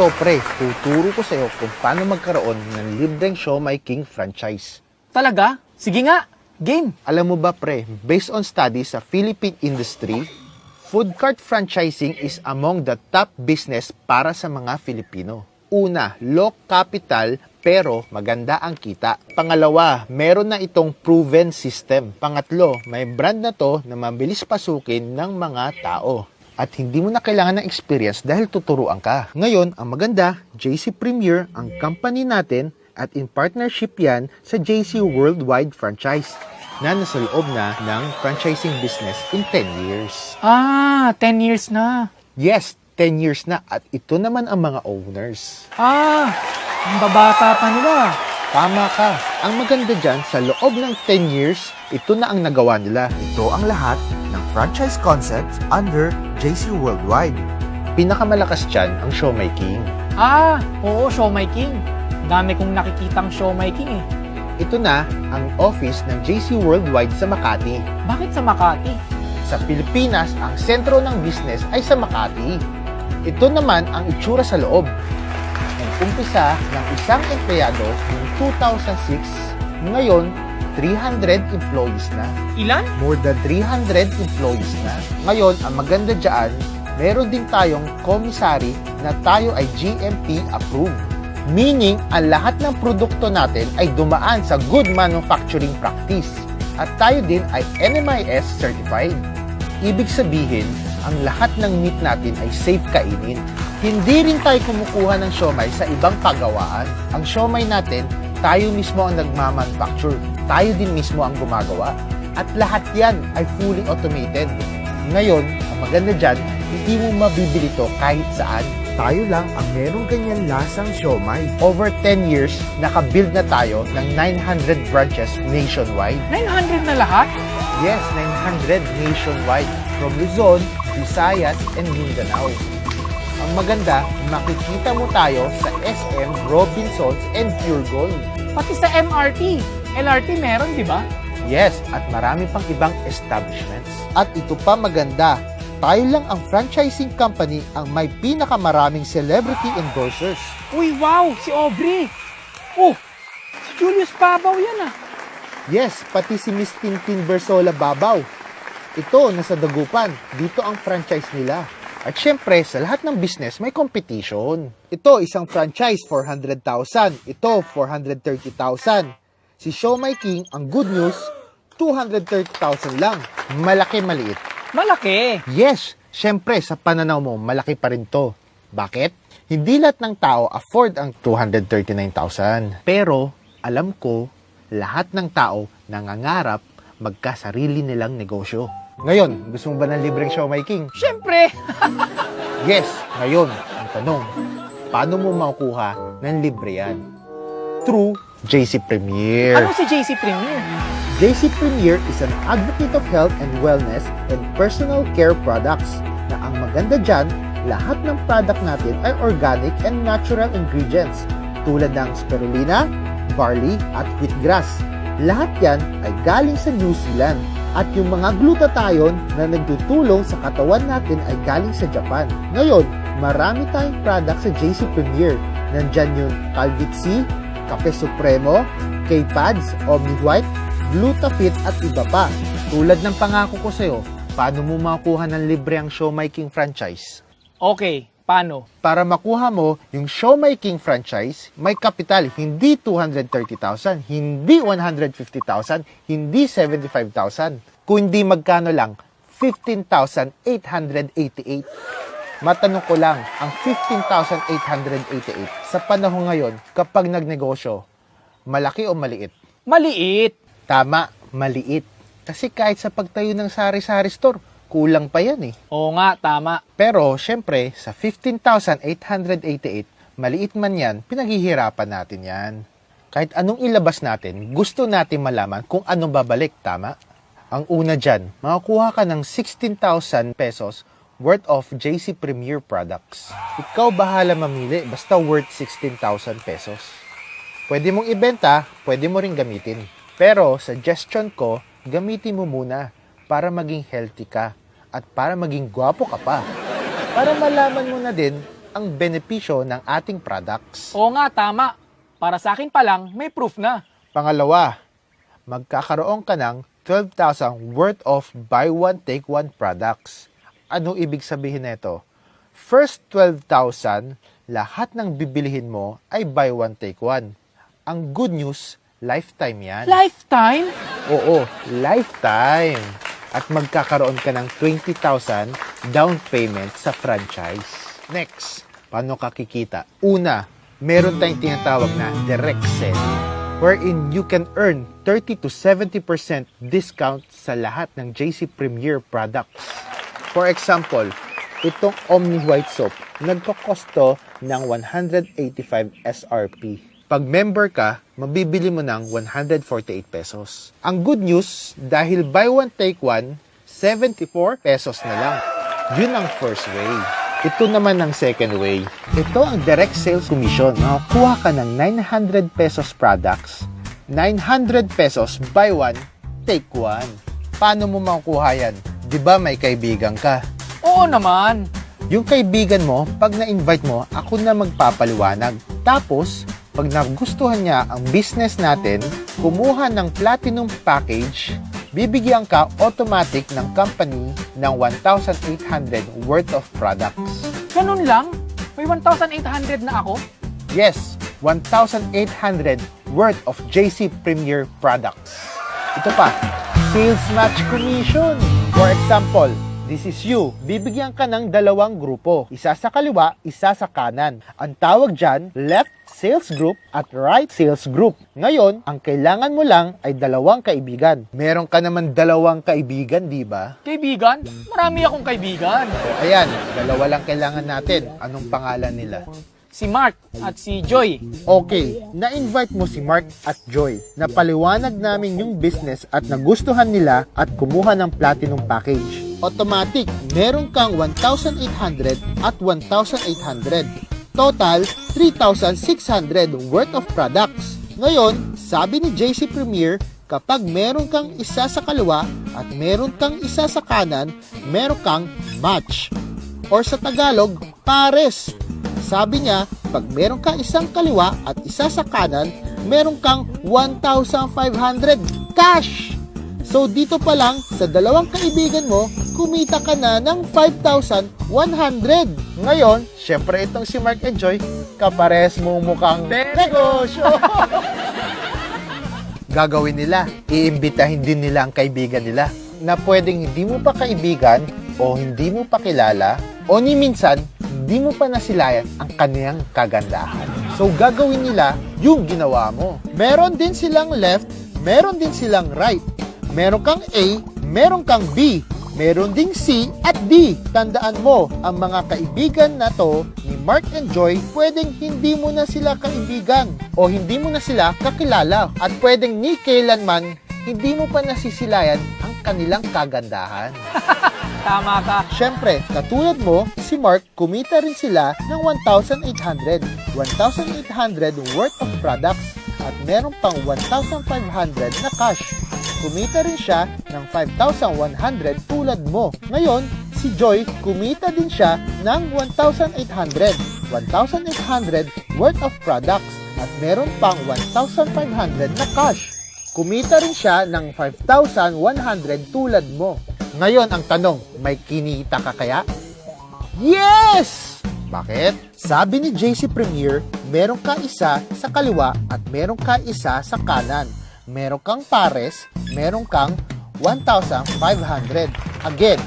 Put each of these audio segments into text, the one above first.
Ito pre, tuturo ko sa'yo kung paano magkaroon ng libreng Siomai King franchise. Talaga? Sige nga, game. Alam mo ba pre, based on studies sa Philippine industry, food cart franchising is among the top business para sa mga Filipino. Una, low capital pero maganda ang kita. Pangalawa, meron na itong proven system. Pangatlo, may brand na to na mabilis pasukin ng mga tao. At hindi mo na kailangan ng experience dahil tuturuan ka. Ngayon, ang maganda, JC Premier ang company natin at in partnership yan sa JC Worldwide Franchise na nasa loob na ng franchising business in 10 years. 10 years na. Yes, 10 years na at ito naman ang mga owners. Ang babata pa nila. Tama ka. Ang maganda dyan, sa loob ng 10 years, ito na ang nagawa nila. Ito ang lahat ng franchise concepts under JC Worldwide. Pinakamalakas dyan ang Siomai King. Oo, Siomai King. Dami kong nakikitang Siomai King eh. Ito na ang office ng JC Worldwide sa Makati. Bakit sa Makati? Sa Pilipinas, ang sentro ng business ay sa Makati. Ito naman ang itsura sa loob. Nag-umpisa ng isang empleyado noong 2006, ngayon 300 employees na. Ilan? More than 300 employees na. Ngayon, ang maganda dyan, meron din tayong commissary na tayo ay GMP approved. Meaning, ang lahat ng produkto natin ay dumaan sa Good Manufacturing Practice. At tayo din ay NMIS certified. Ibig sabihin, ang lahat ng meat natin ay safe kainin. Hindi rin tayo kumukuha ng siomai sa ibang pagawaan. Ang siomai natin, tayo mismo ang nagmamanufacture. Tayo din mismo ang gumagawa. At lahat yan ay fully automated. Ngayon, ang maganda dyan, hindi mo mabibili to kahit saan. Tayo lang ang merong ganyan lasang siomai. Over 10 years, nakabuild na tayo ng 900 branches nationwide. 900 na lahat? Yes, 900 nationwide. From Luzon, Visayas, and Mindanao. Ang maganda, makikita mo tayo sa SM, Robinsons, and Pure Gold. Pati sa MRT. LRT meron, di ba? Yes, at marami pang ibang establishments. At ito pa maganda, tayo lang ang franchising company ang may pinakamaraming celebrity endorsers. Uy, wow! Si Aubrey! Oh! Si Julius Babaw yan ah! Yes, pati si Miss Tintin Bersola Babaw. Ito, nasa Dagupan. Dito ang franchise nila. At syempre, sa lahat ng business, may competition. Ito, isang franchise, 400,000. Ito, 430,000. Si Siomai King, ang good news, 230,000 lang. Malaki, maliit. Malaki! Yes, syempre, sa pananaw mo, malaki pa rin to. Bakit? Hindi lahat ng tao afford ang 239,000. Pero, alam ko, lahat ng tao nangangarap magkasarili nilang negosyo. Ngayon, gusto mo ba ng libreng Siomai King? Siyempre! Yes, ngayon, ang tanong, paano mo makukuha ng libre yan? Through JC Premier. Ano si JC Premier? JC Premier is an advocate of health and wellness and personal care products na ang maganda dyan, lahat ng product natin ay organic and natural ingredients tulad ng spirulina, barley at wheatgrass. Lahat yan ay galing sa New Zealand. At yung mga glutathione na nagtutulong sa katawan natin ay galing sa Japan. Ngayon, marami tayong product sa JC Premier. Nandyan yung Calvit C, Cafe Supremo, K-Pads, Omni White, Glutafit at iba pa. Tulad ng pangako ko sa'yo, paano mo makuha ng libre ang Siomai King franchise? Okay, paano? Para makuha mo yung Siomai King franchise, may kapital, hindi 230,000, hindi 150,000, hindi 75,000, kundi magkano lang, 15,888. Matanong ko lang, ang 15,888 sa panahon ngayon, kapag nagnegosyo, malaki o maliit? Maliit! Tama, maliit. Kasi kahit sa pagtayo ng sari-sari store, kulang pa yan eh. Oo nga, tama. Pero, syempre, sa 15,888, maliit man yan, pinaghihirapan natin yan. Kahit anong ilabas natin, gusto natin malaman kung anong babalik, tama? Ang una dyan, makakuha ka ng 16,000 pesos worth of JC Premier products. Ikaw bahala mamili, basta worth 16,000 pesos. Pwede mong ibenta, pwede mo ring gamitin. Pero, suggestion ko, gamitin mo muna para maging healthy ka at para maging gwapo ka pa. Para malaman mo na din ang benepisyo ng ating products. Oo nga, tama. Para sa akin pa lang, may proof na. Pangalawa, magkakaroon ka ng 12,000 worth of buy one take one products. Ano ibig sabihin nito? First 12,000, lahat ng bibilihin mo ay buy one take one. Ang good news, lifetime yan. Lifetime? Oo, lifetime. At magkakaroon ka ng 20,000 down payment sa franchise. Next, paano ka kikita? Una, meron tayong tinatawag na direct sell, wherein you can earn 30 to 70% discount sa lahat ng JC Premier products. For example, itong Omni White Soap, nagkokosto ng 185 SRP. Pag member ka, mabibili mo ng 148 pesos. Ang good news, dahil buy one take one, 74 pesos na lang. Yun ang first way. Ito naman ang second way. Ito ang direct sales commission. Makakuha ka ng 900 pesos products, 900 pesos buy one, take one. Paano mo makukuha yan? Di ba may kaibigan ka? Oo naman. Yung kaibigan mo, pag na-invite mo, ako na magpapaliwanag. Tapos, pag nagustuhan niya ang business natin, kumuha ng platinum package, bibigyan ka automatic ng company ng 1,800 worth of products. Ganun lang? May 1,800 na ako? Yes, 1,800 worth of JC Premier products. Ito pa, sales match commission. For example, this is you. Bibigyan ka ng dalawang grupo. Isa sa kaliwa, isa sa kanan. Ang tawag dyan, left sales group at right sales group. Ngayon, ang kailangan mo lang ay dalawang kaibigan. Meron ka naman dalawang kaibigan, di ba? Kaibigan? Marami akong kaibigan. Ayan, dalawa lang kailangan natin. Anong pangalan nila? Si Mark at si Joy. Okay, na-invite mo si Mark at Joy. Napaliwanag namin yung business at nagustuhan nila at kumuha ng platinum package. Automatic, meron kang 1,800 at 1,800. Total, 3,600 worth of products. Ngayon, sabi ni JC Premier, kapag meron kang isa sa kaliwa at meron kang isa sa kanan, meron kang match. Or sa Tagalog, pares. Sabi niya, pag meron kang isang kaliwa at isa sa kanan, meron kang 1,500 cash. So dito pa lang, sa dalawang kaibigan mo, kumita ka na ng 5,100. Ngayon, syempre itong si Mark and Joy, kapares mo mukhang negosyo. Gagawin nila, iimbitahin din nila ang kaibigan nila na pwedeng hindi mo pa kaibigan o hindi mo pa kilala o ni minsan, hindi mo pa nasilayan ang kaniyang kagandahan. So gagawin nila yung ginawa mo. Meron din silang left, meron din silang right. Meron kang A, meron kang B, meron ding C at D. Tandaan mo, ang mga kaibigan na to ni Mark and Joy, pwedeng hindi mo na sila kaibigan o hindi mo na sila kakilala at pwedeng ni kailanman hindi mo pa nasisilayan ang kanilang kagandahan. Tama ka. Siyempre, katulad mo, si Mark, kumita rin sila ng 1,800. 1,800 worth of products at meron pang 1,500 na cash. Kumita rin siya ng 5,100 tulad mo. Ngayon, si Joy, kumita din siya ng 1,800. 1,800 worth of products at meron pang 1,500 na cash. Kumita rin siya ng 5,100 tulad mo. Ngayon, ang tanong, may kinita ka kaya? Yes! Bakit? Sabi ni JC Premier, meron ka isa sa kaliwa at meron ka isa sa kanan. Meron kang pares, meron kang 1,500. Again,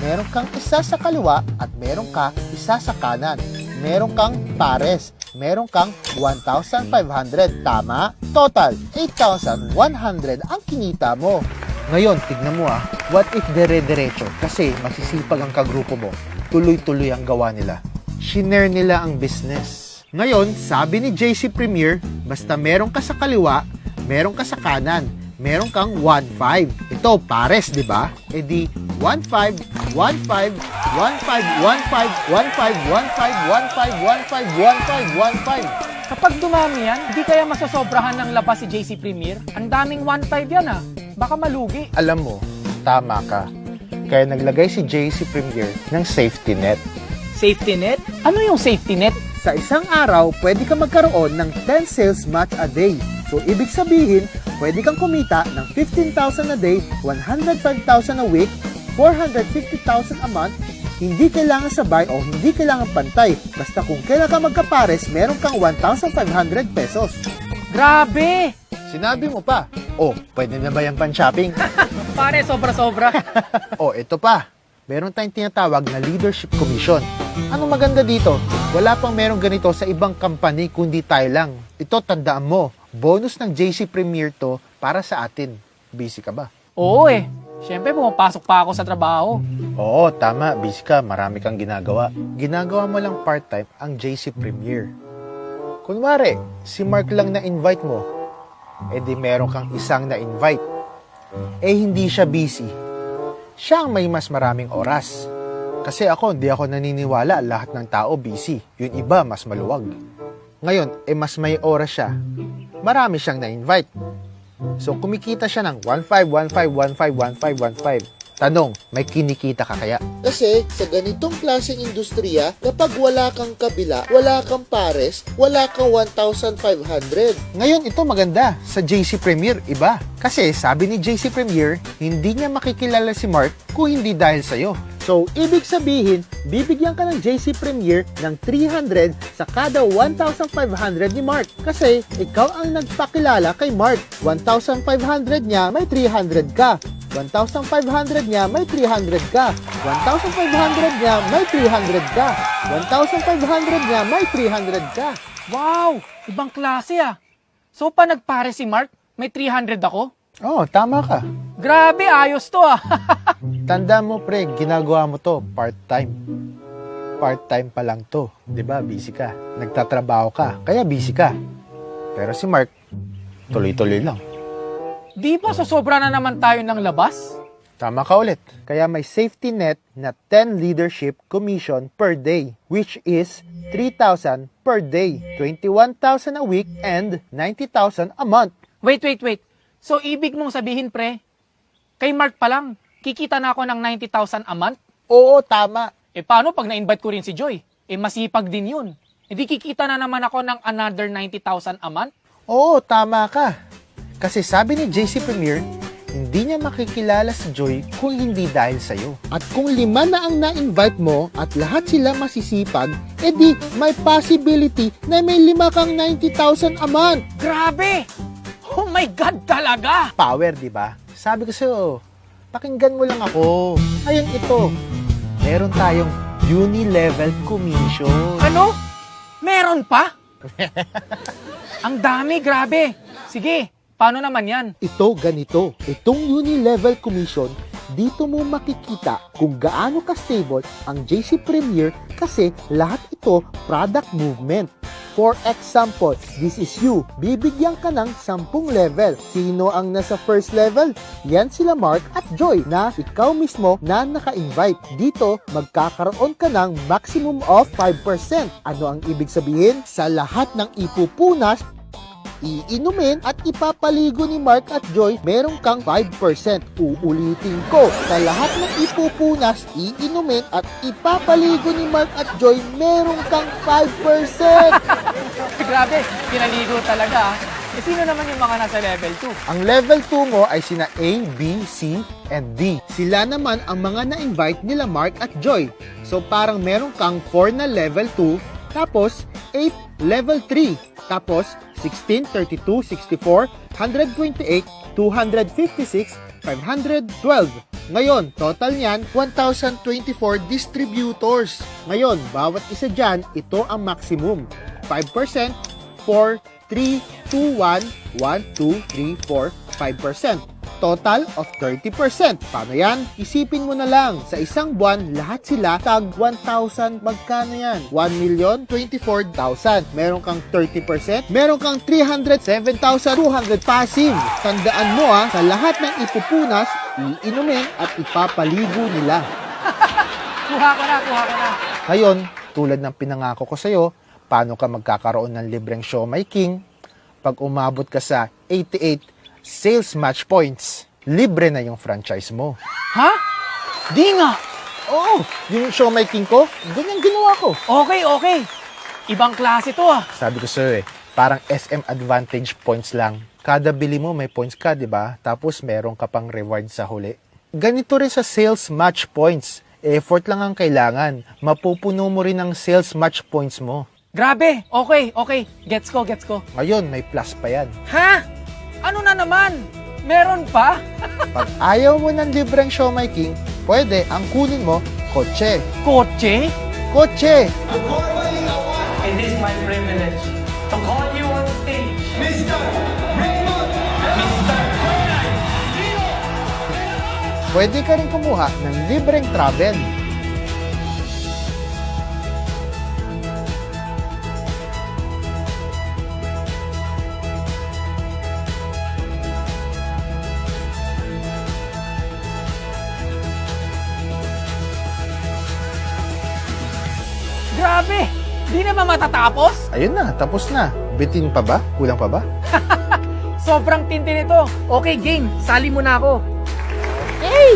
meron kang isa sa kaliwa at meron ka isa sa kanan. Meron kang pares, meron kang 1,500. Tama? Total, 8,100 ang kinita mo. Ngayon, tignan mo what if dire-diretso? Kasi masisipag ang kagrupo mo. Tuloy-tuloy ang gawa nila. Shinare nila ang business. Ngayon, sabi ni JC Premier, basta meron ka sa kaliwa, meron ka sa kanan, meron kang 1,500. Ito, pares, di ba? E di, 1,500, 1,500, 1,500, 1,500, 1,500, 1,500, 1,500, 1,500. Kapag dumami yan, di kaya masasobrahan ng labas si JC Premier? Ang daming 1.5 yan Baka malugi. Alam mo, tama ka. Kaya naglagay si JC Premier ng safety net. Safety net? Ano yung safety net? Sa isang araw, pwede ka magkaroon ng 10 sales match a day. So, ibig sabihin, pwede kang kumita ng 15,000 a day, 105,000 a week, 450,000 a month. Hindi kailangan sabay o hindi kailangan pantay. Basta kung kailan ka magkapares, meron kang 1,500 pesos. Grabe! Sinabi mo pa, oh, pwede na ba yung pan-shopping? Pare, sobra-sobra. Oh, ito pa. Meron tayong tinatawag na leadership commission. Anong maganda dito? Wala pang merong ganito sa ibang company kundi tayo lang. Ito, tandaan mo, bonus ng JC Premier to para sa atin. Busy ka ba? Oo eh. Siyempre, pumapasok pa ako sa trabaho. Oo, tama. Busy ka. Marami kang ginagawa. Ginagawa mo lang part-time ang JC Premier. Kunwari, si Mark lang na-invite mo. Eh di meron kang isang na-invite. Eh hindi siya busy. Siya ang may mas maraming oras. Kasi ako, hindi ako naniniwala lahat ng tao busy. Yung iba, mas maluwag. Ngayon, eh mas may oras siya. Marami siyang na-invite. So, kumikita siya ng 1,500, 1,500, 1,500, 1,500. Tanong, may kinikita ka kaya? Kasi sa ganitong klaseng industriya, kapag wala kang kabila, wala kang pares, wala kang 1,500. Ngayon, ito maganda. Sa JC Premier, iba. Kasi sabi ni JC Premier, hindi niya makikilala si Mark kung hindi dahil sa'yo. So, ibig sabihin, bibigyan ka ng JC Premier ng 300 sa kada 1,500 ni Mark. Kasi ikaw ang nagpakilala kay Mark. 1,500 niya, may 300 ka. 1,500 niya, may 300 ka. 1,500 niya, may 300 ka. 1,500 niya, may 300 ka. Wow! Ibang klase ah. So, pa nagpare si Mark, may 300 ako? Oh, tama ka. Grabe, ayos to ah. Tanda mo, pre, ginagawa mo to part-time. Part-time pa lang to. 'Di ba? Busy ka. Nagtatrabaho ka, kaya busy ka. Pero si Mark, tuloy-tuloy lang. Di ba sosobra na naman tayo ng labas? Tama ka ulit. Kaya may safety net na 10 leadership commission per day, which is 3,000 per day, 21,000 a week, and 90,000 a month. Wait. So, ibig mong sabihin, pre, kay Mark pa lang, kikita na ako ng 90,000 a month? Oo, tama. Eh, paano pag na-invite ko rin si Joy? Eh, masipag din yun. Hindi kikita na naman ako ng another 90,000 a month? Oo, tama ka. Kasi sabi ni JC Premier, hindi niya makikilala si Joy kung hindi dahil sa'yo. At kung 5 na ang na-invite mo at lahat sila masisipag, edi may possibility na may 5 kang 90,000 a month. Grabe! Oh my God talaga! Power, di ba? Sabi ko sa'yo, pakinggan mo lang ako. Ngayon ito, meron tayong uni-level commission. Ano? Meron pa? Ang dami, grabe. Sige, paano naman yan? Ito ganito, itong uni-level commission, dito mo makikita kung gaano ka-stable ang JC Premier kasi lahat ito product movement. For example, this is you. Bibigyan ka ng 10 level. Sino ang nasa first level? Yan sila Mark at Joy na ikaw mismo na naka-invite. Dito, magkakaroon ka ng maximum of 5%. Ano ang ibig sabihin? Sa lahat ng ipupunas, iinumin at ipapaligo ni Mark at Joy, meron kang 5%. Uulitin ko, sa lahat ng ipupunas, iinumin at ipapaligo ni Mark at Joy, meron kang 5%. Grabe, pinaligo talaga ah. Eh, sino naman yung mga nasa level 2? Ang level 2 mo ay sina A, B, C, and D. Sila naman ang mga na-invite nila Mark at Joy. So parang meron kang 4 na level 2, tapos 8 level 3, tapos 16, 32, 64, 128, 256, 512. Ngayon, total niyan, 1,024 distributors. Ngayon, bawat isa dyan, ito ang maximum. 5%, 4, 3, 2, 1, 1, 2, 3, 4, 5%. Total of 30%. Paano yan? Isipin mo na lang, sa isang buwan, lahat sila tag 1,000. Magkano yan? 1,024,000. Meron kang 30%, meron kang 307,200 passive. Tandaan mo sa lahat ng ipupunas, iinumin at ipapaligo nila. Kuha ko na. Ngayon, tulad ng pinangako ko sa'yo, paano ka magkakaroon ng libreng Show My King? Pag umabot ka sa 88 sales match points, libre na yung franchise mo. Ha? Di nga! Oo, yung showmaking ko, ganyan ginawa ko. Okay. Ibang klase to ah. Sabi ko sa'yo parang SM Advantage points lang. Kada bili mo may points ka, di ba? Tapos meron ka pang reward sa huli. Ganito rin sa sales match points. Effort lang ang kailangan. Mapupuno mo rin ang sales match points mo. Grabe, okay. Gets ko. Ngayon, may plus pa yan. Ha? Ano na naman? Meron pa? Pag ayaw mo ng libreng showmaking, pwede ang kunin mo, kotse. Kotse? Kotse! It is my privilege to call you on stage. Pwede ka rin kumuha ng libreng travel. Grabe! Di na ba matatapos? Ayun na, tapos na. Bitin pa ba? Kulang pa ba? Sobrang tindi nito. Okay, game. Sali mo na ako. Hey!